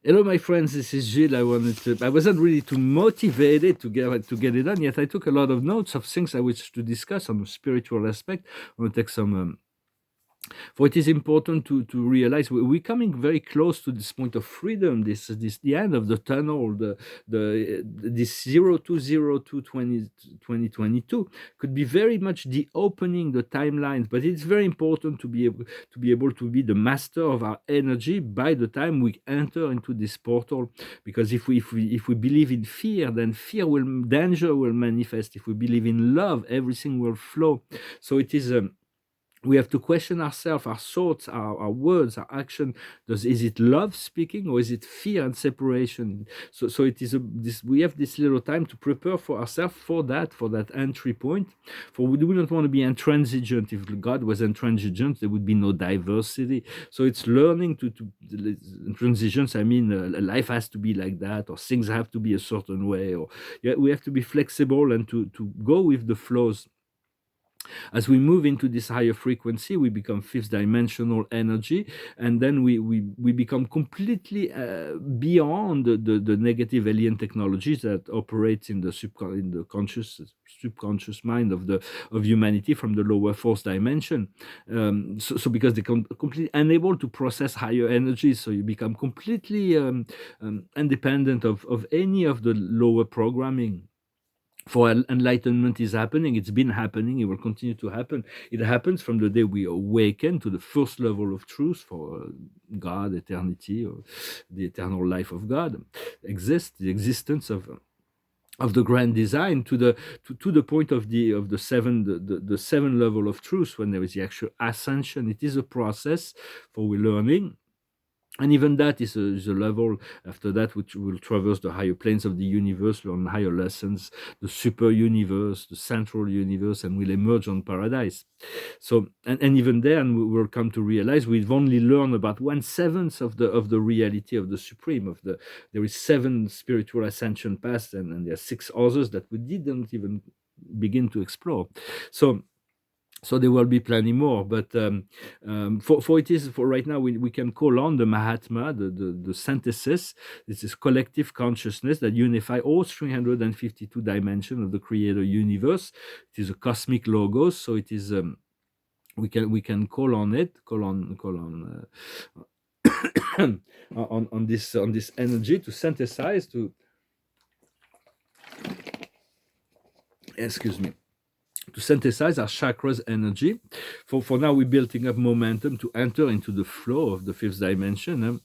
Hello, my friends. This is Gilles. I wasn't really too motivated to get it done yet. I took a lot of notes of things I wish to discuss on the spiritual aspect. I want to take some. For it is important to realize we're coming very close to this point of freedom. This the end of the tunnel. This 02/02/2022 could be very much the opening the timelines. But it's very important to be able to be the master of our energy by the time we enter into this portal, because if we believe in fear, then danger will manifest. If we believe in love, everything will flow. So it is we have to question ourselves, our thoughts, our words, our action. Is it love speaking, or is it fear and separation? So it is this. We have this little time to prepare for ourselves for that entry point. For we do not want to be intransigent. If God was intransigent, there would be no diversity. So it's learning to intransigence. I mean, life has to be like that, or things have to be a certain way, or yeah, we have to be flexible and to go with the flows. As we move into this higher frequency, we become fifth dimensional energy, and then we become completely beyond the negative alien technologies that operate in the conscious subconscious mind of humanity from the lower fourth dimension. So because they come completely unable to process higher energies, so you become completely independent of any of the lower programming. For enlightenment is happening. It's been happening. It will continue to happen. It happens from the day we awaken to the first level of truth for God, eternity, or the eternal life of God exists. The existence of the grand design to the point of the seven level of truth, when there is the actual ascension. It is a process for we learning. And even that is a level after that which will traverse the higher planes of the universe, learn higher lessons, the super universe, the central universe, and will emerge on paradise. So, and even then, we will come to realize we've only learned about 1/7 of the reality of the supreme. There is seven spiritual ascension paths, and there are six others that we didn't even begin to explore. So there will be plenty more, but for it is for right now we can call on the Mahatma, the synthesis. This is collective consciousness that unify all 352 dimensions of the Creator universe. It is a cosmic logos, so it is we can call on it, call on on this energy to synthesize to excuse me to synthesize our chakras energy. For now, we're building up momentum to enter into the flow of the fifth dimension.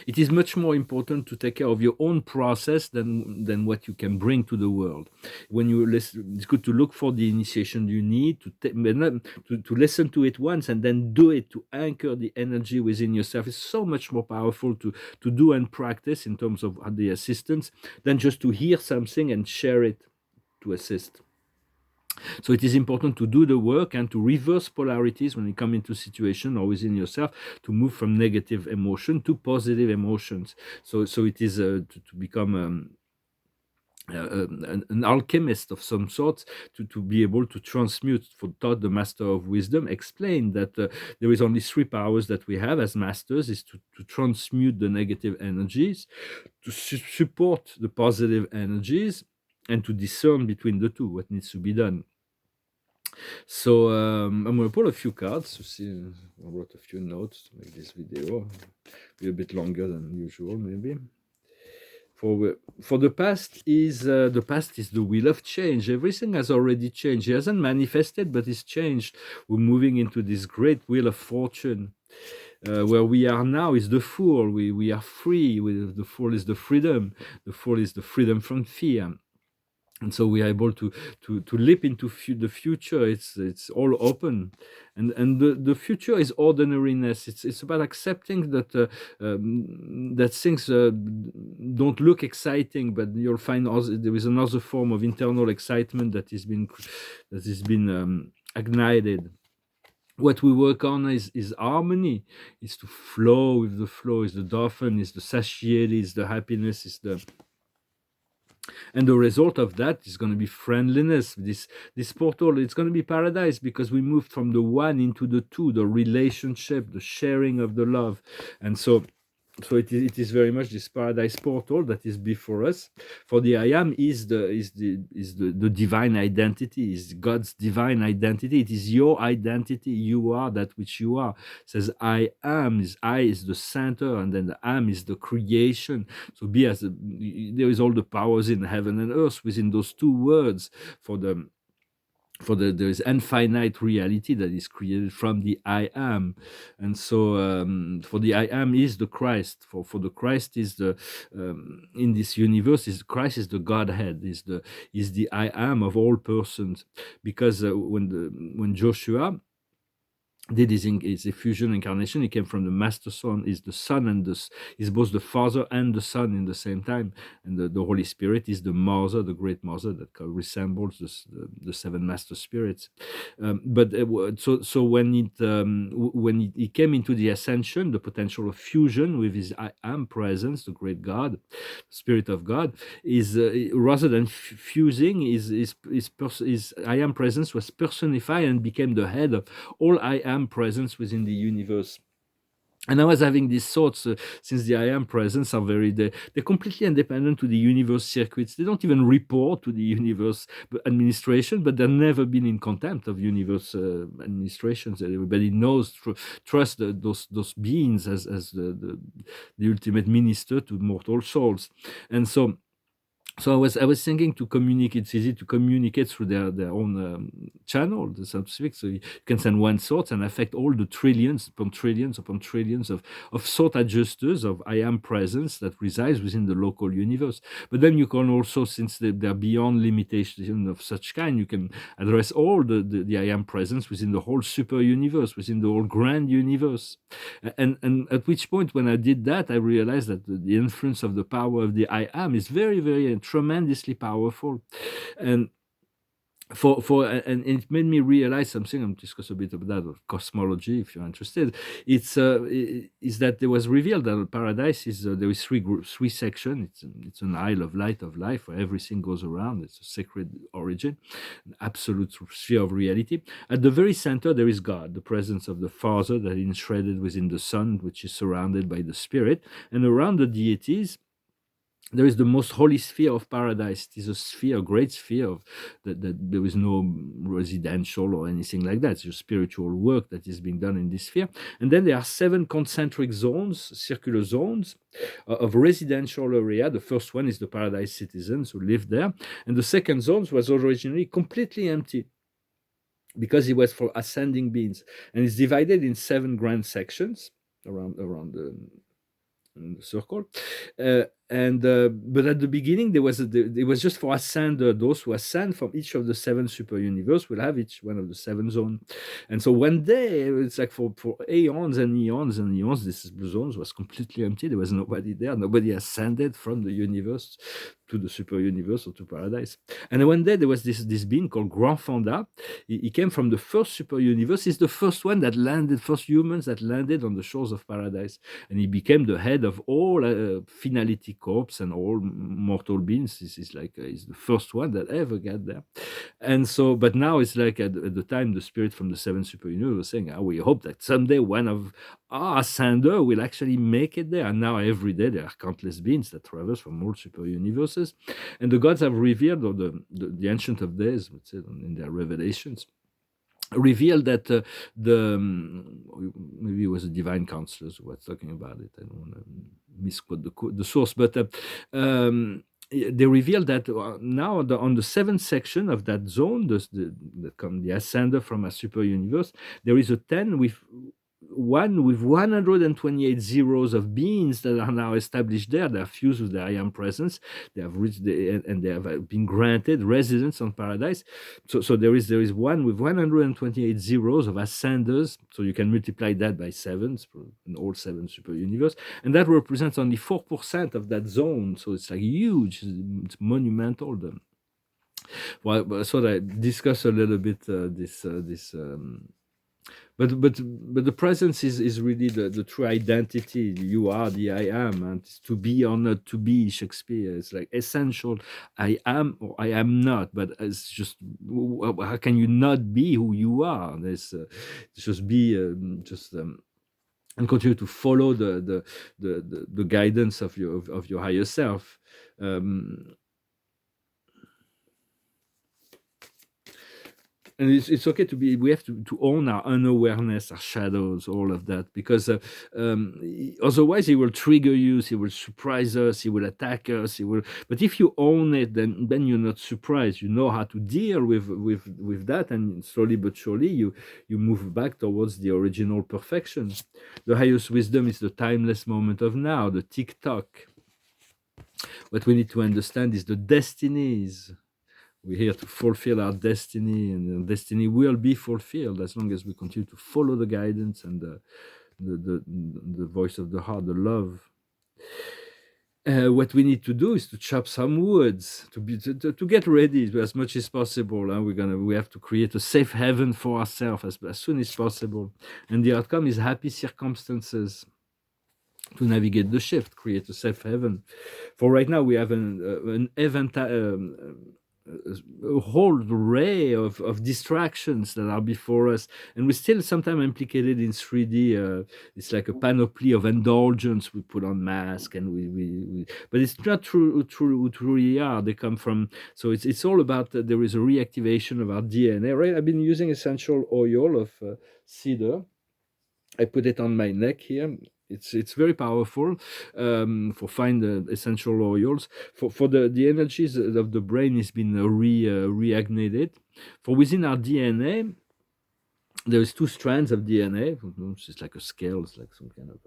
It is much more important to take care of your own process than what you can bring to the world. When you listen, it's good to look for the initiation you need to listen to it once and then do it, to anchor the energy within yourself. It's so much more powerful to do and practice in terms of the assistance than just to hear something and share it to assist. So it is important to do the work and to reverse polarities when you come into situation or within yourself, to move from negative emotion to positive emotions. So it is to become an alchemist of some sort, to be able to transmute. For Todd, the master of wisdom, explained that there is only three powers that we have as masters: is to transmute the negative energies, to support the positive energies, and to discern between the two what needs to be done. So I'm going to pull a few cards to see. I wrote a few notes to make this video be a bit longer than usual, maybe. For the past is the wheel of change. Everything has already changed. It hasn't manifested, but it's changed. We're moving into this great wheel of fortune. Where we are now is the Fool. We are free. The Fool is the freedom. The Fool is the freedom from fear. And so we are able to leap into the future. It's all open, and the future is ordinariness. It's about accepting that things don't look exciting, but you'll find there is another form of internal excitement that has been ignited. What we work on is harmony. Is to flow with the flow. Is the dolphin. Is the satiety. Is the happiness. And the result of that is going to be friendliness. This portal, it's going to be paradise, because we moved from the one into the two, the relationship, the sharing of the love. And so So it is very much this paradise portal that is before us. For the I am is the divine identity, is God's divine identity. It is your identity. You are that which you are. It says I is the center, and then the am is the creation. So be as there is all the powers in heaven and earth within those two words. For the there is infinite reality that is created from the I am. And so for the I am is the Christ. For the Christ is the in this universe, is Christ is the Godhead, is the I am of all persons. Because when Joshua did his effusion incarnation, he came from the master son, is the son and is both the father and the son in the same time. And the Holy Spirit is the mother, the great mother that resembles the seven master spirits. So when he came into the ascension, the potential of fusion with his I am presence, the great God, Spirit of God, is rather than fusing, is I am presence was personified and became the head of all I am presence within the universe. And I was having these thoughts since the I am presence are they're completely independent to the universe circuits. They don't even report to the universe administration, but they've never been in contempt of universe administrations. Everybody knows, trust those beings as the ultimate minister to mortal souls. And so I was thinking to communicate. It's easy to communicate through their own channel, so to speak. So you can send one thought and affect all the trillions upon trillions of thought adjusters of I am presence that resides within the local universe. But then you can also, since they're beyond limitation of such kind, you can address all the I am presence within the whole super universe, within the whole grand universe. And at which point, when I did that, I realized that the influence of the power of the I am is very, very and tremendously powerful. And and it made me realize something. I'm discuss a bit about that, of cosmology, if you're interested. Is that there was revealed that paradise is there is three sections. It's an isle of light of life where everything goes around. It's a sacred origin, an absolute sphere of reality. At the very center, there is God, the presence of the Father that is enshrouded within the Son, which is surrounded by the Spirit, and around the deities there is the most holy sphere of paradise. It is a sphere, a great sphere of that there is no residential or anything like that. It's just spiritual work that is being done in this sphere. And then there are 7 concentric zones, circular zones of residential area. The first one is the paradise citizens who live there. And the second zone was originally completely empty because it was for ascending beings. And it's divided in 7 grand sections around the circle. But at the beginning, it was just for ascender. Those who ascend from each of the 7 super universe will have each one of the 7 zones. And so one day, it's like for aeons and eons and eons, this zones was completely empty. There was nobody there. Nobody ascended from the universe to the super universe or to paradise. And then one day there was this being called Grand Fonda. He came from the first super universe. He's the first one that landed, first humans that landed on the shores of paradise. And he became the head of all finality corps and all mortal beings. This is like he's the first one that ever got there. And so, but now it's like at the time, the spirit from the 7 super universe was saying, we hope that someday one of our ascender will actually make it there. And now every day there are countless beings that traverse from all super universes. And the gods have revealed, or the Ancient of Days, would say in their revelations, revealed that maybe it was a divine counselors who was talking about it. I don't want to misquote the source, but they revealed that now on the 7th section of that zone, the ascender from a super universe, there is a 10 with 128 zeros of beings that are now established there. They are fused with the I am presence. They have reached and they have been granted residence on paradise. So there is one with 128 zeros of ascenders. So you can multiply that by 7 in all 7 super universe, and that represents only 4% of that zone. So it's like huge, it's monumental. Well, so I discuss a little bit this. But the presence is really the true identity. You are the I am, and it's to be or not to be. Shakespeare, it's like essential. I am or I am not. But it's just how can you not be who you are? There's just be just. and continue to follow the guidance of your higher self. Um, and it's okay to be, we have to own our unawareness, our shadows, all of that, because otherwise he will trigger you, he will surprise us, he will attack us, he will, but if you own it, then you're not surprised, you know how to deal with that, and slowly but surely you move back towards the original perfection. The highest wisdom is the timeless moment of now, the tick tock. What we need to understand is the destinies. We're here to fulfill our destiny, and our destiny will be fulfilled as long as we continue to follow the guidance and the voice of the heart, the love. What we need to do is to chop some woods to get ready as much as possible. We have to create a safe haven for ourselves as soon as possible, and the outcome is happy circumstances to navigate the shift, create a safe haven. For right now, we have an event, a whole array of distractions that are before us, and we're still sometimes implicated in 3D. It's like a panoply of indulgence. We put on masks, and we but it's not true who truly are. They come from, so it's all about there is a reactivation of our DNA. Right, I've been using essential oil of cedar. I put it on my neck here. It's very powerful for fine essential oils. For the energies of the brain has been reignited. For within our DNA, there is two strands of DNA. It's like a scale. It's like some kind of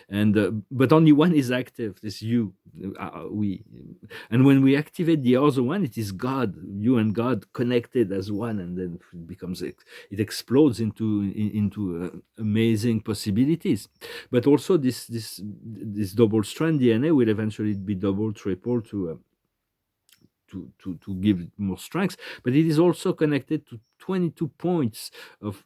and but only one is active. This you, we, and when we activate the other one, it is God, you and God connected as one, and then it becomes, it explodes into amazing possibilities. But also this double strand DNA will eventually be double, triple to give it more strength, but it is also connected to 22 points of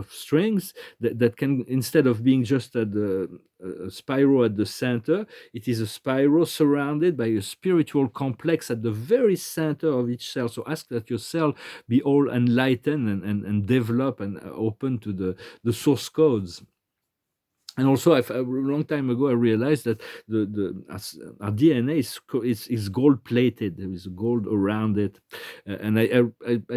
strings that can, instead of being just at the a spiral at the center, it is a spiral surrounded by a spiritual complex at the very center of each cell. So ask that your cell be all enlightened and develop and open to the source codes. And also, a long time ago, I realized that our DNA is gold plated. There is gold around it, and I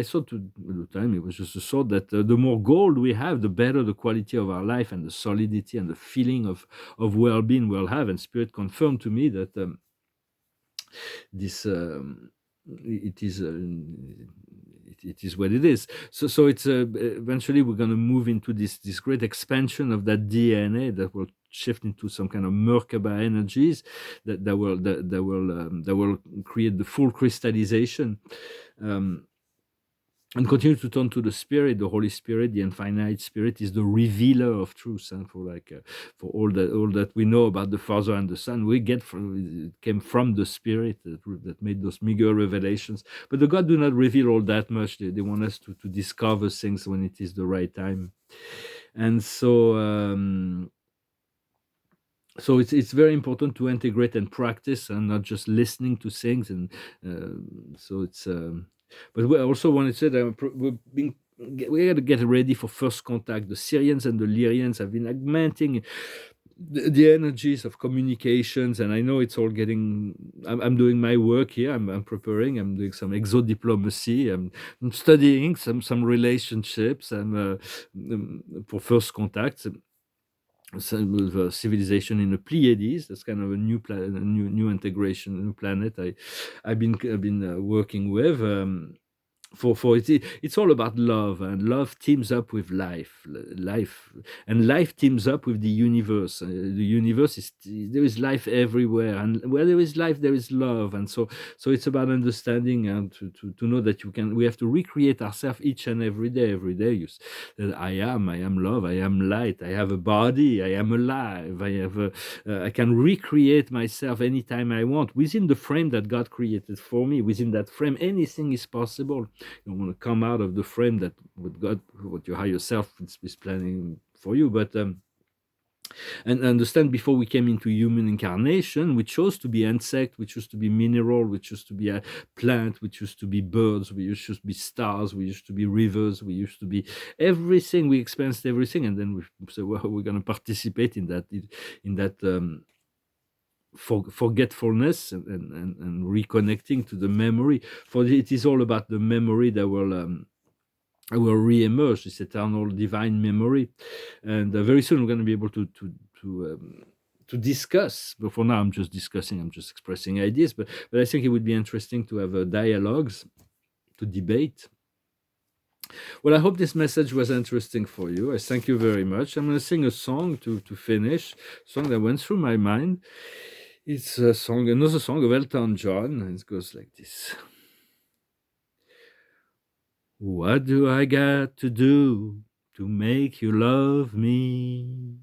thought at the time it was just a thought that the more gold we have, the better the quality of our life and the solidity and the feeling of well-being we'll have. And Spirit confirmed to me that this it is. It is what it is. So it's eventually we're going to move into this great expansion of that DNA that will shift into some kind of Merkaba energies that will create the full crystallization. And continue to turn to the Spirit, the Holy Spirit, the infinite Spirit is the revealer of truth, and for all that we know about the Father and the Son, we get it came from the Spirit that made those meager revelations. But the God do not reveal all that much. They want us to discover things when it is the right time, and so it's very important to integrate and practice and not just listening to things. And so it's but we also want to say that we got to get ready for first contact. The Syrians and the Lyrians have been augmenting the energies of communications, and I know it's all getting. I'm doing my work here. I'm preparing. I'm doing some exodiplomacy. I'm studying some relationships and for first contact. With civilization in the Pleiades. That's kind of a new integration, new planet. I've been working with. For it's all about love, and love teams up with life, and life teams up with the universe. The universe is, there is life everywhere, and where there is life there is love. And so it's about understanding and to know that we have to recreate ourselves each and every day. That I am love, I am light, I have a body, I am alive, I can recreate myself anytime I want within the frame that God created for me. Within that frame, anything is possible. You want to come out of the frame that what God, what your higher self is planning for you. But and understand before we came into human incarnation, we chose to be insect, we chose to be mineral, we chose to be a plant, we chose to be birds, we used to be stars, we used to be rivers, we used to be everything. We experienced everything, and then we said, well, we're going to participate in that forgetfulness and reconnecting to the memory. For it is all about the memory that will re-emerge, this eternal divine memory. And very soon we're going to be able to discuss. But for now, I'm just discussing. I'm just expressing ideas. But I think it would be interesting to have dialogues, to debate. Well, I hope this message was interesting for you. I thank you very much. I'm going to sing a song to finish. A song that went through my mind. It's another song of Elton John, and it goes like this. What do I got to do to make you love me?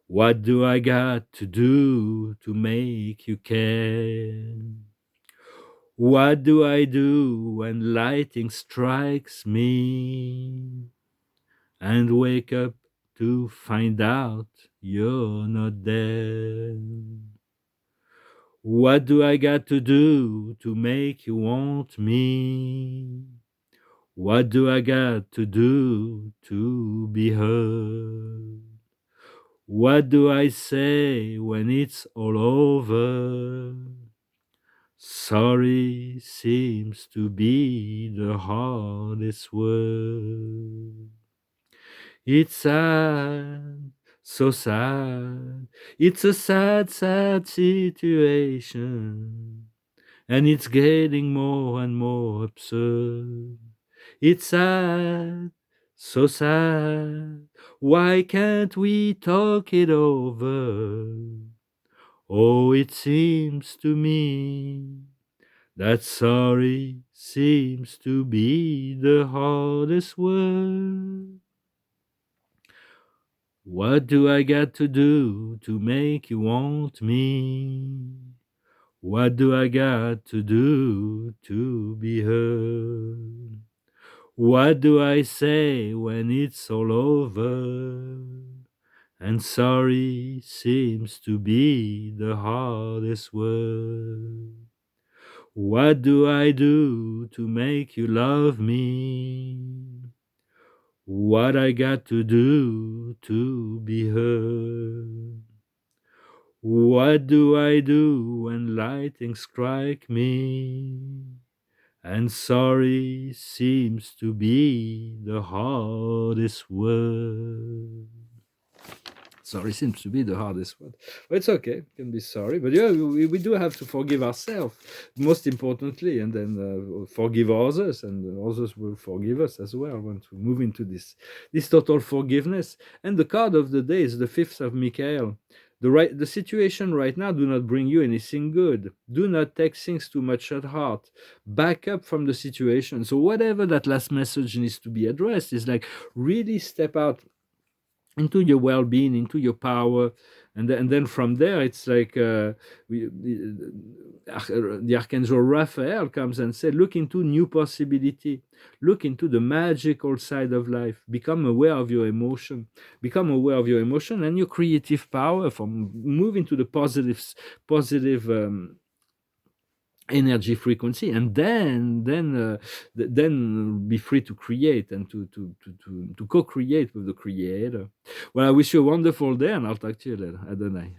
What do I got to do to make you care? What do I do when lightning strikes me and wake up to find out you're not there? What do I got to do to make you want me? What do I got to do to be heard? What do I say when it's all over? Sorry seems to be the hardest word. It's sad, so sad. It's a sad, sad situation. And it's getting more and more absurd. It's sad, so sad. Why can't we talk it over? Oh, it seems to me that sorry seems to be the hardest word. What do I got to do to make you want me? What do I got to do to be heard? What do I say when it's all over? And sorry seems to be the hardest word. What do I do to make you love me? What I got to do to be heard? What do I do when lightning strike me? And sorry seems to be the hardest word. Sorry seems to be the hardest one. But it's okay. You can be sorry. But yeah, we do have to forgive ourselves, most importantly, and then forgive others, and others will forgive us as well. I want to move into this total forgiveness. And the card of the day is the 5th of Michael. The situation right now do not bring you anything good. Do not take things too much at heart. Back up from the situation. So whatever that last message needs to be addressed is like really step out into your well-being, into your power, and then from there it's like the archangel Raphael comes and said, look into new possibility, look into the magical side of life, become aware of your emotion, and your creative power, from moving to the positive energy frequency, and then be free to create and to co-create with the creator. Well, I wish you a wonderful day, and I'll talk to you later. Adonai.